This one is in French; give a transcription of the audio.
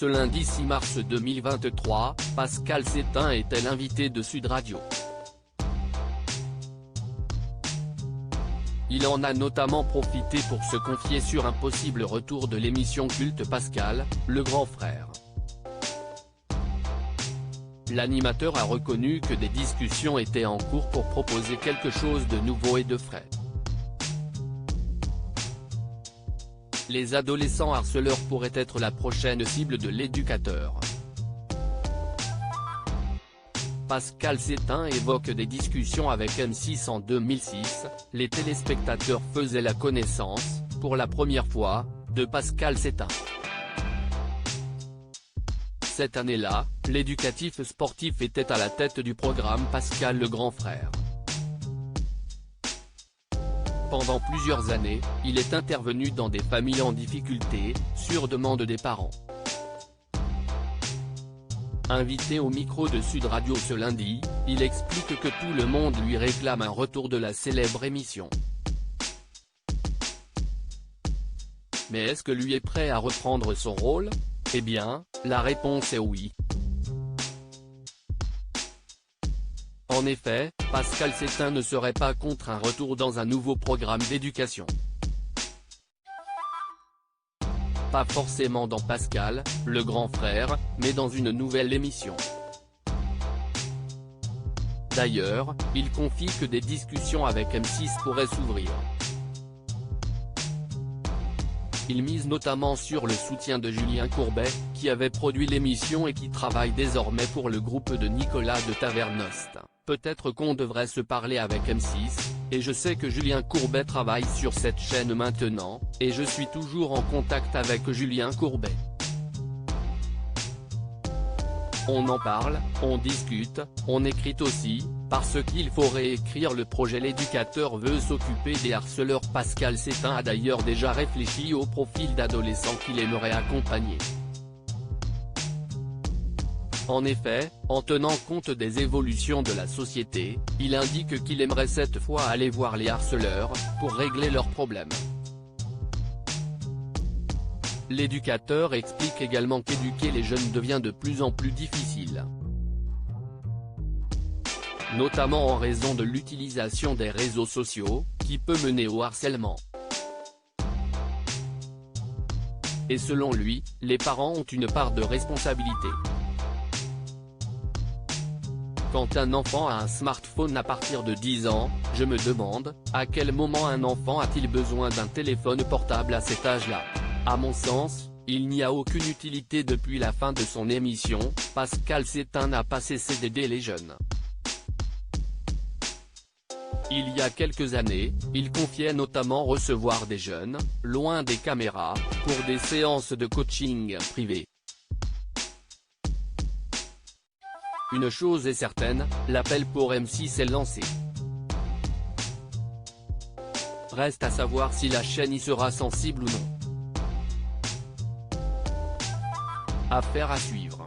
Ce lundi 6 mars 2023, Pascal Sétain était l'invité de Sud Radio. Il en a notamment profité pour se confier sur un possible retour de l'émission culte Pascal, le grand frère. L'animateur a reconnu que des discussions étaient en cours pour proposer quelque chose de nouveau et de frais. Les adolescents harceleurs pourraient être la prochaine cible de l'éducateur. Pascal Sétain évoque des discussions avec M6 en 2006, les téléspectateurs faisaient la connaissance, pour la première fois, de Pascal Sétain. Cette année-là, l'éducatif sportif était à la tête du programme Pascal le grand frère. Pendant plusieurs années, il est intervenu dans des familles en difficulté, sur demande des parents. Invité au micro de Sud Radio ce lundi, il explique que tout le monde lui réclame un retour de la célèbre émission. Mais est-ce que lui est prêt à reprendre son rôle? Eh bien, la réponse est oui. En effet, Pascal Sétain ne serait pas contre un retour dans un nouveau programme d'éducation. Pas forcément dans Pascal, le grand frère, mais dans une nouvelle émission. D'ailleurs, il confie que des discussions avec M6 pourraient s'ouvrir. Il mise notamment sur le soutien de Julien Courbet, qui avait produit l'émission et qui travaille désormais pour le groupe de Nicolas de Tavernost. Peut-être qu'on devrait se parler avec M6, et je sais que Julien Courbet travaille sur cette chaîne maintenant, et je suis toujours en contact avec Julien Courbet. On en parle, on discute, on écrit aussi, parce qu'il faut réécrire le projet. L'éducateur veut s'occuper des harceleurs. Pascal Sétain a d'ailleurs déjà réfléchi au profil d'adolescents qu'il aimerait accompagner. En effet, en tenant compte des évolutions de la société, il indique qu'il aimerait cette fois aller voir les harceleurs, pour régler leurs problèmes. L'éducateur explique également qu'éduquer les jeunes devient de plus en plus difficile. Notamment en raison de l'utilisation des réseaux sociaux, qui peut mener au harcèlement. Et selon lui, les parents ont une part de responsabilité. Quand un enfant a un smartphone à partir de 10 ans, je me demande, à quel moment un enfant a-t-il besoin d'un téléphone portable à cet âge-là? À mon sens, il n'y a aucune utilité. Depuis la fin de son émission, Pascal Sétain n'a pas cessé d'aider les jeunes. Il y a quelques années, il confiait notamment recevoir des jeunes, loin des caméras, pour des séances de coaching privées. Une chose est certaine, l'appel pour M6 est lancé. Reste à savoir si la chaîne y sera sensible ou non. Affaire à suivre.